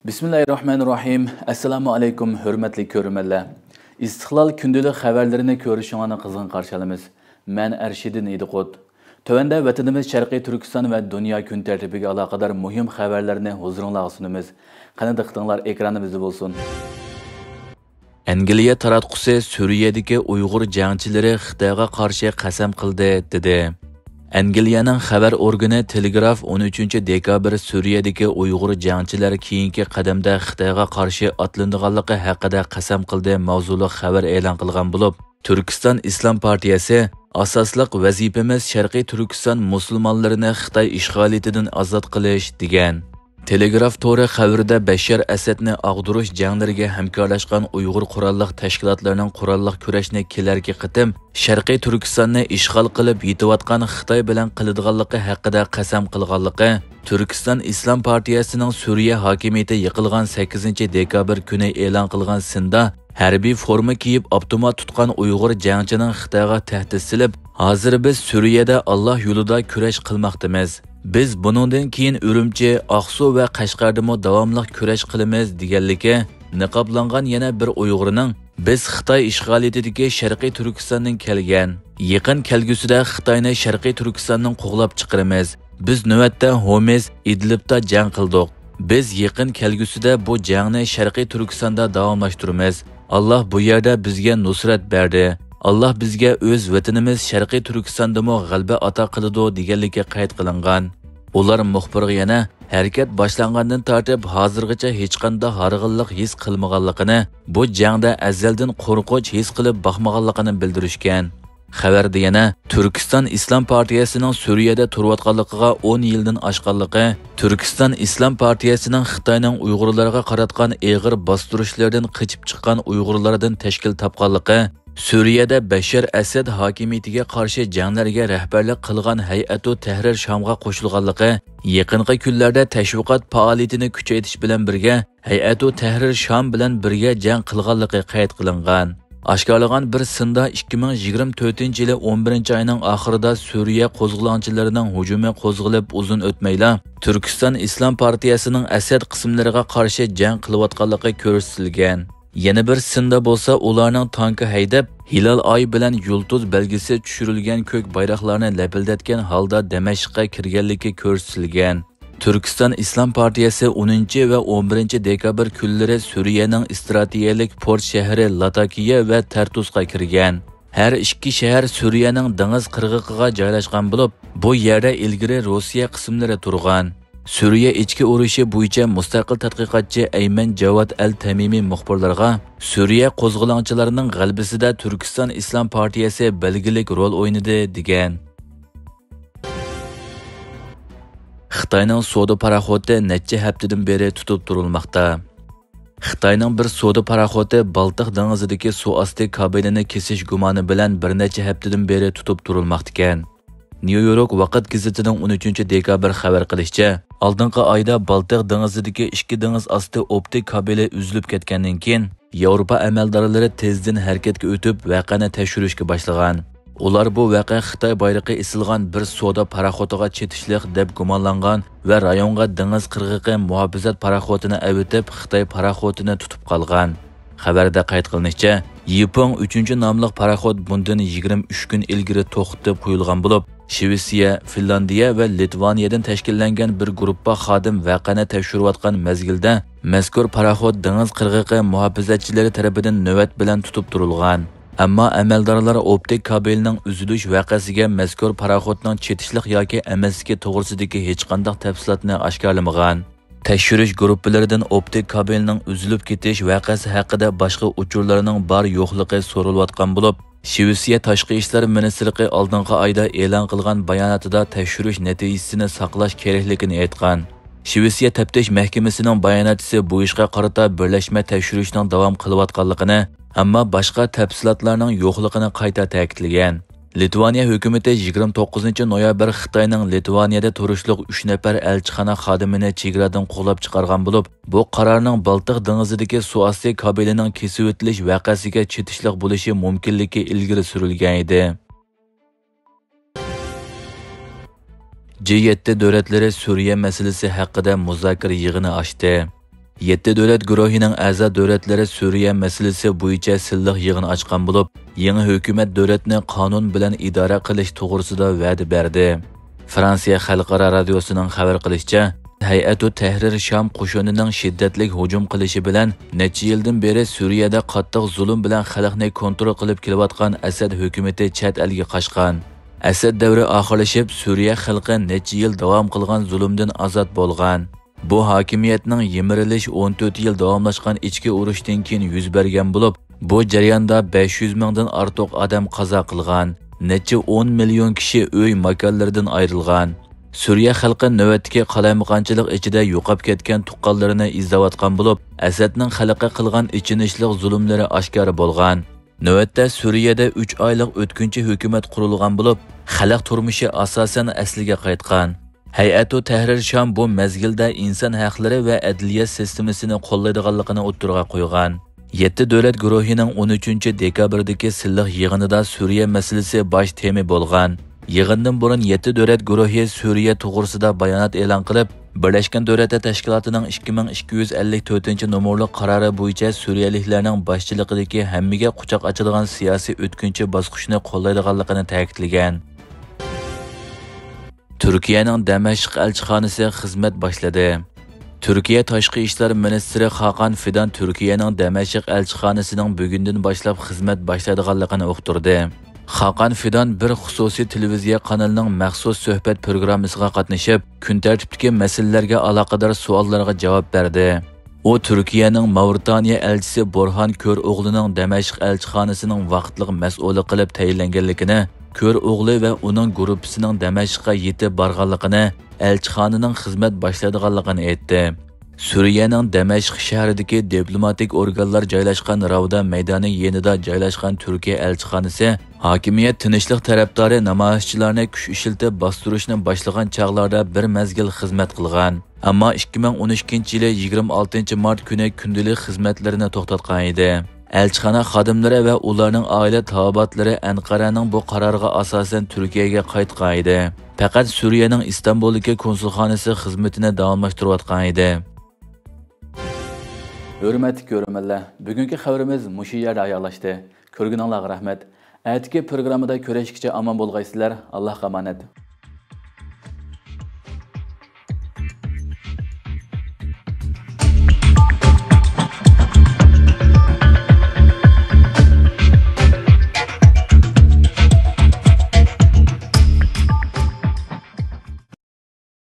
Bismillahirrahmanirrahim. Assalamu alaykum, hurmatli ko'rmanlar. İstiqlal gündəlik xəbərlərini görüşünə qızğın qarşı alamiz. Mən Ərşidin İdiqot. Tövəndə vətənimiz Şərqi Türkistan və dünya gün tərtibigə əlaqədar mühim xəbərlərini huzurunuza sunumuz. Qani diqqətinizlər ekranımızda olsun. Angliya taratqusi Suriyadagi Uyg'ur jangchilari Xitoyga qarshi qasam qildi dedi. Angliyaning xabar organi Telegraf 13 dekabr Suriyadagi Uyg'ur jangchilar keyingi qadamda Xitoyga qarshi otlanadiganligi haqida qasam qildi mavzuli xabar e'lon qilgan bo'lib, Turkiston Islom partiyasi asosliq vazifamiz Sharqiy Turkiston musulmonlarini Xitoy ishg'oliyatidan ozod qilish degan. Telegraf to'ri xabarida Bashar Asadni og'dirish janglariga hamkorlashgan Uyg'ur qurolliq tashkilotlarining qurolliq kurashni kelarki qitim Sharqiy Turkistonni ishg'ol qilib yetayotgan Xitoy bilan qiladiganligi haqida qasam qilganligi, Turkiston Islom partiyasining Suriya hokimiyati yiqilgan 8 dekabr kuni e'lon qilgan sinda harbiy forma kiyib avtomat tutgan Uyg'ur jangchining Xitoyga tahdid silib, hozir biz Suriyada Alloh yo'lida kurash qilmoqdamiz. Biz buningdan keyin Urumchi, Aqsu va Qashqardamo davomli kurash qilamiz deganligi, niqoblangan yana bir Uyg'urning biz Xitoy ishg'oliyatidagi Sharqiy Turkistondan kelgan, yaqin kelgusida Xitoyni Sharqiy Turkistondan qo'g'lab chiqaramiz. Biz navbatda Homs, Idlibda jang qildik. Biz yaqin kelgusida bu jangni Sharqiy Turkistonda davomlashtiramiz. Allah bu yerda bizga nusrat berdi. Allah bizga o'z vatanimiz Sharqiy Turkistondamo g'alaba ato qiladi deganligi qayd qilingan. Ular muxbirga yana harakat boshlangandan tortib hozirgacha hech qanday harg'inlik his qilmaganligini, bu jangda azaldan qo'rqinch his qilib boqmaganligini bildirishgan. Xabarda yana Turkiston Islom partiyasining Suriyada turayotganligiga 10 yildan oshganligi, Turkiston Islom partiyasining Xitoyning Uyg'urlarga qaratgan eg'ir bostirishlardan qochib chiqqan Uyg'urlardan tashkil topganligi, Suriyada Bashar Asad hokimiyatiga qarshi janglarga rahbarlik qilgan Hay'atu Tahrir Shamga qo'shilganligi, yaqinqi kunlarda tashviqot faoliyatini kuchaytirish bilan birga Hay'atu Tahrir Sham bilan birga jang qilganligi qayd qilingan. Oshkorlagan bir sinda 2024-yili 11-oyning oxirida Suriya qo'zg'olonchilarining hujumi qo'zg'alib uzun o'tmayla Turkiston Islom partiyasining Asad qismlariga qarshi jang qilayotganligi ko'rsatilgan. Yana bir sinda bo'lsa ularning tanki haydab, hilal oy bilan yulduz belgisi tushirilgan ko'k bayroqlarni lapildatgan holda Damashqqa kirganligi ko'rsatilgan. Turkiston Islom partiyasi 10 va 11 dekabr kunlari Suriyaning strategik port shahri Latakiya va Tartusga kirgan. Har ikki shahar Suriyaning dengiz qirg'og'iga joylashgan bo'lib, bu yerda ilgari Rossiya qismlari turgan. Suriya ichki urushi bo'yicha mustaqil tadqiqotchi Ayman Javad al-Tamimi muxbirlarga Suriya qo'zg'olonchilarining g'alabasida Turkiston Islom partiyasi belgilik rol o'ynadi degan. Xitoyning savdo paraxoti necha haftadan beri tutib turilmoqda. Xitoyning bir savdo paraxoti Baltiq dengizidagi suv osti kabelini kesish gumoni bilan bir necha haftadan beri tutib turilmoqda ekan. New York vaqt gazetining 13 dekabr xabar qilishicha, oldingi oyda Baltiq dengizidagi ikki dengiz osti optik kabeli uzilib ketgandan keyin Yevropa amaldorlari tezdan harakatga o'tib voqeani tekshirishga boshlagan. Ular bu voqea Xitoy bayrog'i isilgan bir savdo paraxotiga chetishliq deb gumonlangan va rayonga dengiz qirg'og'i muhofizat paraxotini avitib Xitoy paraxotini tutib qolgan. Xabarda qayd qilinishicha, Yipong 3-nomli paraxot bundan 23 kun ilgari to'xtatib qo'yilgan bo'lib, Shvetsiya, Finlandiya va Litvaniyadan tashkillangan bir guruhga xodim voqeani tekshirayotgan mezgilda mazkur paraxot dengiz qirg'og'i muhofizatchilari tomonidan navbat bilan tutib turilgan. Ammo amaldorlar optik kabelning uzilish voqeasiga mazkur paraxotning chetishliq yoki emasligi to'g'risidagi hech qanday tafsilotni oshkorlamagan. Tekshirish guruhlaridan optik kabelning uzilib ketish voqeasi haqida boshqa uchurlarning bor yo'qligi so'ralayotgan bo'lib, Shvetsiya Tashqi ishlar ministrligi oldingi oyda e'lon qilgan bayonotida tekshirish natijasini saqlash kerakligini aytgan. Shvetsiya taftish mahkamasining bayonotchisi bu ishga qarata birlashma tekshirishning davom qilayotganligini, ammo boshqa tafsilotlarning yo'qligini qayta ta'kidlagan. Litvaniya hukumati 29 noyabr Xitoyning Litvaniyada turishliq 3 nafar elchixona xodimini chegaradan qo'g'lab chiqargan bo'lib, bu qarorning Baltiq dengizidagi suv osti kabelining kesib o'tilish voqeasiga chetishliq bo'lishi mumkinligi ilgari surilgan edi. G7 davlatlari Suriya masalasi haqida muzokara yig'ini ochdi. 7 davlat guruhining a'zo davlatlari Suriya masalasi bo'yicha silliq yig'in ochgan bo'lib, yangi hukumat davlatni qonun bilan idora qilish to'g'risida va'da berdi. Fransiya xalqaro radiosining xabar qilishicha, Hay'atu Tahrir Sham qo'shinining shiddatli hujum qilishi bilan necha yildan beri Suriyada qattiq zulm bilan xalqni kontrol qilib kelayotgan Asad hukumatı chet elga qochgan. Asad davri oxirlashib, Suriya xalqi necha yil davom qilgan zulmdan ozod bo'lgan. Bu hokimiyatning yimirilish 14 yil davomlashgan ichki urushdan keyin yuz bergan bo'lib, bu jarayonda 500 mingdan ortiq odam qazo qilgan, necha 10 million kishi uy makonlaridan ayrilgan. Suriya xalqi navbatdagi qalaymaqonchilik ichida yo'qab ketgan tuqqanlarini izlayotgan bo'lib, Asadning xalqqa qilgan ichinishli zulmlari oshkor bo'lgan. Navbatda Suriyada 3 oylik o'tkinchi hukumat qurilgan bo'lib, xalq turmushi asosan asliga qaytgan. Hay'atu Tahrir Sham bu mezgilda inson haqlari va adliya sistemasini qo'llaydiganligini o'ttirg'a qo'ygan. 7 davlat guruhining 13 dekabrdagi silliq yig'inida Suriya masalasi bosh tema bo'lgan. Yig'indan burun 7 davlat guruhi Suriya to'g'risida bayonot e'lon qilib, Birlashgan Davlatlar Tashkilotining 2254-nomerli qarori bo'yicha Suriyaliklarning boshchiligidagi hammaga quchoq ochadigan siyosiy o'tkinchi bosqichni qo'llaydiganligini ta'kidlagan. Turkiyaning Damashq elchixonasi xizmat boshladi. Turkiya Tashqi ishlar ministri Hakan Fidan Turkiyaning Damashq elchixonasining bugundan boshlab xizmat boshladiganligini uqtirdi. Hakan Fidan bir xususiy televiziya kanalining maxsus suhbat programmasiga qatnashib, kun tartibidagi masalalarga aloqador savollarga javob berdi. U Turkiyaning Mauritaniya elchisi Burhan Ko'ro'g'lining Damashq elchixonasining vaqtliq mas'uli qilib tayinlanganligini, Ko'ro'g'li va uning guruhisining Damashqqa yetib borganligini, elchixonaning xizmat boshladiganligini aytdi. Suriyaning Damashq shahridagi diplomatik organlar joylashgan Ravda maydoni yonida joylashgan Turkiya elchixonasi hokimiyat tinchlik tarafdori namoyishchilarni kuch ishlatib bostirishni boshlagan chog'larda bir mezgil xizmat qilgan. Ammo 2012-yili 26 mart kuni kundalik xizmatlarini to'xtatgan edi. Elchixona xodimlari va ularning oila taobatlari Anqaraning bu qaroriga asosan Turkiyaga qaytgan edi. Faqat Suriyaning Istanbuldagi konsulxonasi xizmatini davomlashtirayotgan edi. Hurmatli ko'ruvchilar, bugungi xabarimiz mushu yerda oyoqlashdi. Ko'rganingizga rahmat. Atigi programmada ko'rishguncha omon bo'lgaysizlar. Allohga omonat.